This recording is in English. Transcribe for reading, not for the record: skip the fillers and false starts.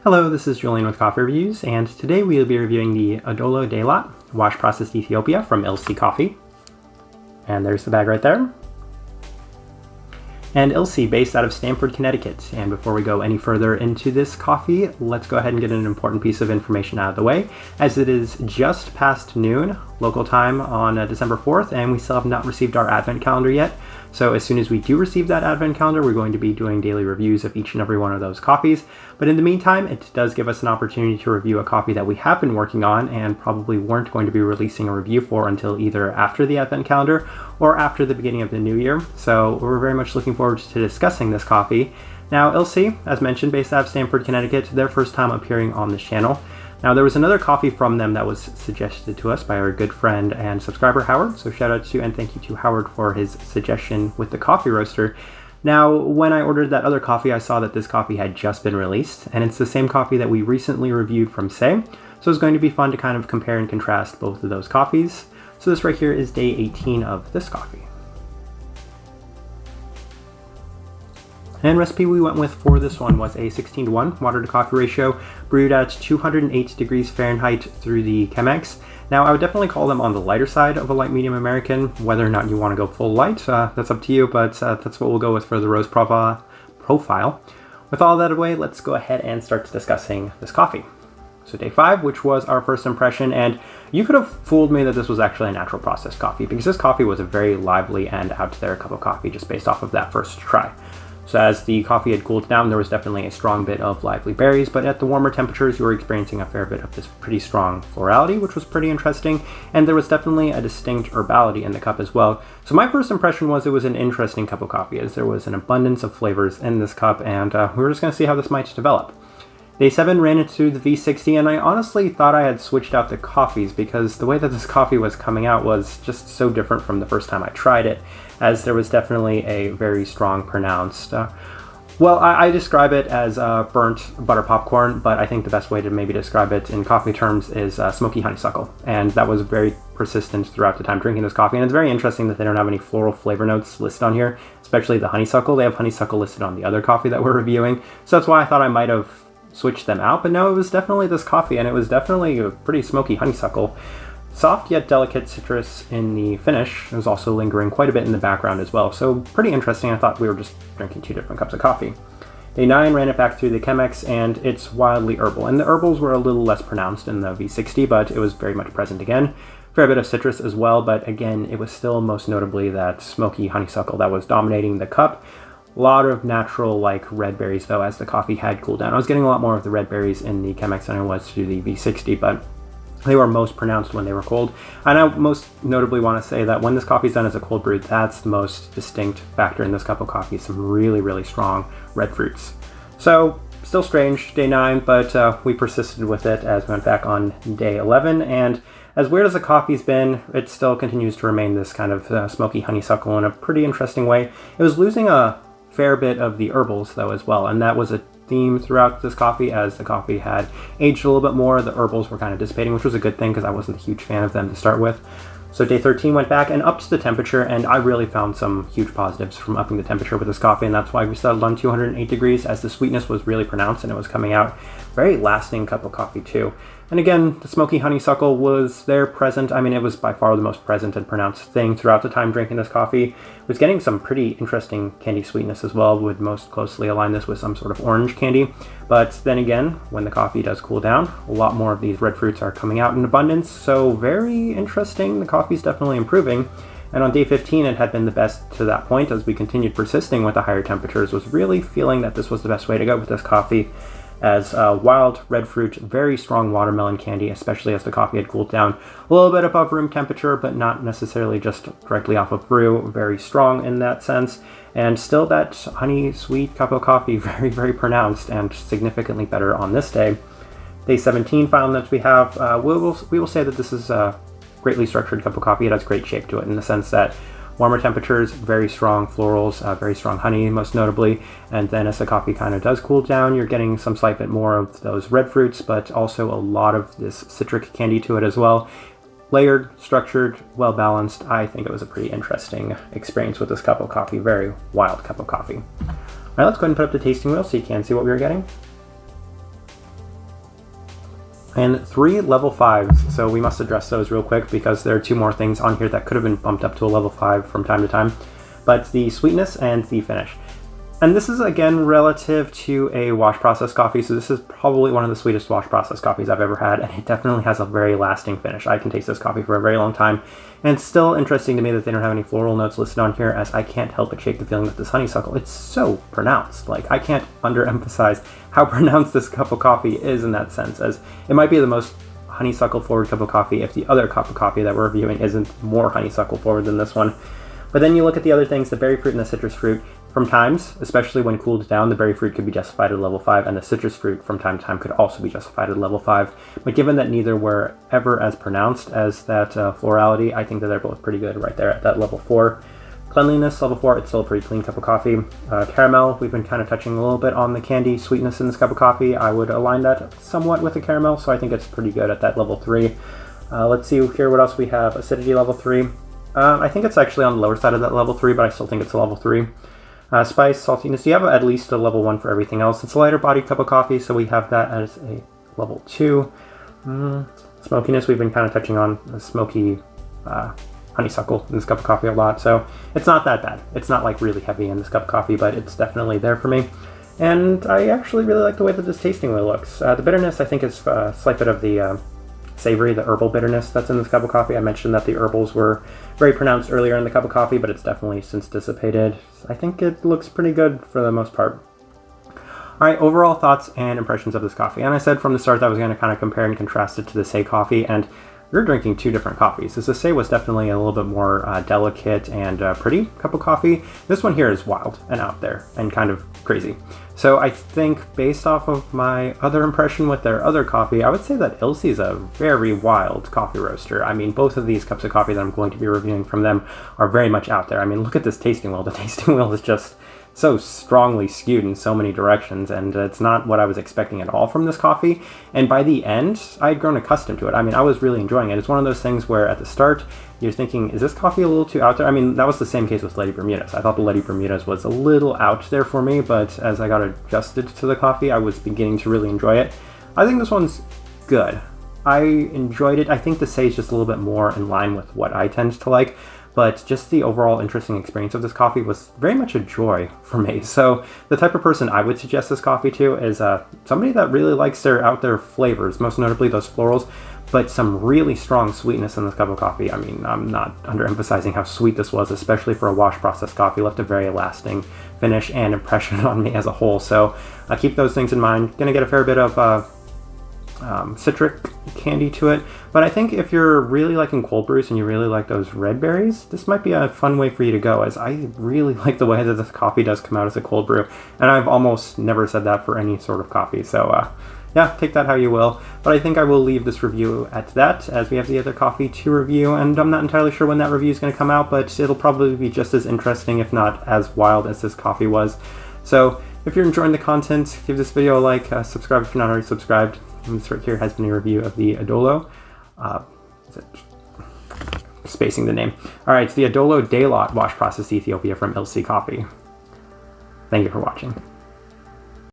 Hello, this is Julian with Coffee Reviews, and today we will be reviewing the Odola Daylot Wash Processed Ethiopia from Ilse Coffee. And there's the bag right there. And Ilse, based out of Stamford, Connecticut. And before we go any further into this coffee, let's go ahead and get an important piece of information out of the way, as it is just past noon, local time, on December 4th, and we still have not received our advent calendar yet. So as soon as we do receive that advent calendar, we're going to be doing daily reviews of each and every one of those coffees. But in the meantime, it does give us an opportunity to review a coffee that we have been working on and probably weren't going to be releasing a review for until either after the advent calendar or after the beginning of the new year. So we're very much looking forward to discussing this coffee. Now, Ilse, as mentioned, based out of Stamford, Connecticut, their first time appearing on this channel. Now, there was another coffee from them that was suggested to us by our good friend and subscriber, Howard. So shout out to and thank you to Howard for his suggestion with the coffee roaster. Now, when I ordered that other coffee, I saw that this coffee had just been released, and it's the same coffee that we recently reviewed from Say. So it's going to be fun to kind of compare and contrast both of those coffees. So this right here is day 18 of this coffee. And recipe we went with for this one was a 16:1 water to coffee ratio, brewed at 208 degrees Fahrenheit through the Chemex. Now, I would definitely call them on the lighter side of a light medium American. Whether or not you want to go full light, that's up to you, but that's what we'll go with for the roast profile. With all that out of the way, let's go ahead and start discussing this coffee. So day 5, which was our first impression, and you could have fooled me that this was actually a natural processed coffee, because this coffee was a very lively and out there cup of coffee just based off of that first try. So as the coffee had cooled down, there was definitely a strong bit of lively berries, but at the warmer temperatures, you were experiencing a fair bit of this pretty strong florality, which was pretty interesting, and there was definitely a distinct herbality in the cup as well. So my first impression was it was an interesting cup of coffee, as there was an abundance of flavors in this cup, and we were just going to see how this might develop. Day 7 ran it through the V60, and I honestly thought I had switched out the coffees because the way that this coffee was coming out was just so different from the first time I tried it, as there was definitely a very strong pronounced, I describe it as burnt butter popcorn, but I think the best way to maybe describe it in coffee terms is smoky honeysuckle, and that was very persistent throughout the time drinking this coffee. And it's very interesting that they don't have any floral flavor notes listed on here, especially the honeysuckle. They have honeysuckle listed on the other coffee that we're reviewing, so that's why I thought I might have switched them out, but no, it was definitely this coffee, and it was definitely a pretty smoky honeysuckle. Soft yet delicate citrus in the finish. It was also lingering quite a bit in the background as well, so pretty interesting. I thought we were just drinking 2 different cups of coffee. Day 9 ran it back through the Chemex, and it's wildly herbal, and the herbals were a little less pronounced in the V60, but it was very much present again. Fair bit of citrus as well, but again, it was still most notably that smoky honeysuckle that was dominating the cup. A lot of natural, like, red berries, though, as the coffee had cooled down. I was getting a lot more of the red berries in the Chemex than I was through the V60, but they were most pronounced when they were cold. And I most notably want to say that when this coffee is done as a cold brew, that's the most distinct factor in this cup of coffee, some really, really strong red fruits. So, still strange, day 9, but we persisted with it as we went back on day 11, and as weird as the coffee's been, it still continues to remain this kind of smoky honeysuckle in a pretty interesting way. It was losing a fair bit of the herbals, though, as well, and that was a theme throughout this coffee. As the coffee had aged a little bit more, the herbals were kind of dissipating, which was a good thing because I wasn't a huge fan of them to start with. So day 13 went back and upped the temperature, and I really found some huge positives from upping the temperature with this coffee, and that's why we settled on 208 degrees, as the sweetness was really pronounced and it was coming out. Very lasting cup of coffee too. And again, the smoky honeysuckle was there present. I mean, it was by far the most present and pronounced thing throughout the time drinking this coffee. It was getting some pretty interesting candy sweetness as well. Would most closely align this with some sort of orange candy. But then again, when the coffee does cool down, a lot more of these red fruits are coming out in abundance. So very interesting. The coffee's definitely improving. And on day 15, it had been the best to that point as we continued persisting with the higher temperatures. Was really feeling that this was the best way to go with this coffee, as wild red fruit, very strong watermelon candy, especially as the coffee had cooled down a little bit above room temperature, but not necessarily just directly off of brew, very strong in that sense, and still that honey sweet cup of coffee, very, very pronounced and significantly better on this day. Day 17 final notes we have, we will say that this is a greatly structured cup of coffee. It has great shape to it in the sense that warmer temperatures, very strong florals, very strong honey most notably, and then as the coffee kind of does cool down, you're getting some slight bit more of those red fruits, but also a lot of this citric candy to it as well. Layered, structured, well balanced. I think it was a pretty interesting experience with this cup of coffee, very wild cup of coffee. All right, let's go ahead and put up the tasting wheel so you can see what we were getting. and 3 level 5s. So we must address those real quick because there are 2 more things on here that could have been bumped up to a level 5 from time to time. But the sweetness and the finish. And this is again relative to a wash process coffee, so this is probably one of the sweetest wash process coffees I've ever had, and it definitely has a very lasting finish. I can taste this coffee for a very long time, and it's still interesting to me that they don't have any floral notes listed on here, as I can't help but shake the feeling that this honeysuckle, it's so pronounced. Like, I can't underemphasize how pronounced this cup of coffee is in that sense, as it might be the most honeysuckle forward cup of coffee if the other cup of coffee that we're reviewing isn't more honeysuckle forward than this one. But then you look at the other things, the berry fruit and the citrus fruit. From times, especially when cooled down, the berry fruit could be justified at level 5, and the citrus fruit from time to time could also be justified at level 5. But given that neither were ever as pronounced as that florality, I think that they're both pretty good right there at that level 4. Cleanliness, level 4, it's still a pretty clean cup of coffee. Caramel, we've been kind of touching a little bit on the candy sweetness in this cup of coffee. I would align that somewhat with the caramel, so I think it's pretty good at that level 3. Let's see here what else we have. Acidity, level 3. I think it's actually on the lower side of that level 3, but I still think it's a level 3. Spice, saltiness, you have at least a level 1 for everything else. It's a lighter bodied cup of coffee, so we have that as a level 2. Smokiness, we've been kind of touching on the smoky honeysuckle in this cup of coffee a lot, so it's not that bad. It's not like really heavy in this cup of coffee, but it's definitely there for me. And I actually really like the way that this tasting wheel looks. The bitterness, I think, is a slight bit of the savory, the herbal bitterness that's in this cup of coffee. I mentioned that the herbals were very pronounced earlier in the cup of coffee, but it's definitely since dissipated. I think it looks pretty good for the most part. Alright, overall thoughts and impressions of this coffee. And I said from the start that I was going to kind of compare and contrast it to the Say coffee, and we're drinking 2 different coffees. This Say was definitely a little bit more delicate and pretty cup of coffee. This one here is wild and out there and kind of crazy. So I think based off of my other impression with their other coffee, I would say that Ilse is a very wild coffee roaster. I mean, both of these cups of coffee that I'm going to be reviewing from them are very much out there. I mean, look at this tasting wheel. The tasting wheel is just so strongly skewed in so many directions, and it's not what I was expecting at all from this coffee. And by the end, I had grown accustomed to it. I mean, I was really enjoying it. It's one of those things where at the start, you're thinking, is this coffee a little too out there? I mean, that was the same case with Lady Bermudas. I thought the Lady Bermudas was a little out there for me, but as I got adjusted to the coffee, I was beginning to really enjoy it. I think this one's good. I enjoyed it. I think the Say is just a little bit more in line with what I tend to like, but just the overall interesting experience of this coffee was very much a joy for me. So the type of person I would suggest this coffee to is somebody that really likes their out there flavors, most notably those florals, but some really strong sweetness in this cup of coffee. I mean, I'm not underemphasizing how sweet this was, especially for a wash process coffee. Left a very lasting finish and impression on me as a whole. So keep those things in mind. Gonna get a fair bit of citric candy to it, but I think if you're really liking cold brews and you really like those red berries, this might be a fun way for you to go, as I really like the way that this coffee does come out as a cold brew, and I've almost never said that for any sort of coffee. So yeah, take that how you will, but I think I will leave this review at that, as we have the other coffee to review, and I'm not entirely sure when that review is going to come out, but it'll probably be just as interesting, if not as wild, as this coffee was. So if you're enjoying the content, give this video a like, subscribe if you're not already subscribed. And this right here has been a review of the Odola. Spacing the name. Alright, it's the Odola Daylot Wash Process Ethiopia from Ilse Coffee. Thank you for watching.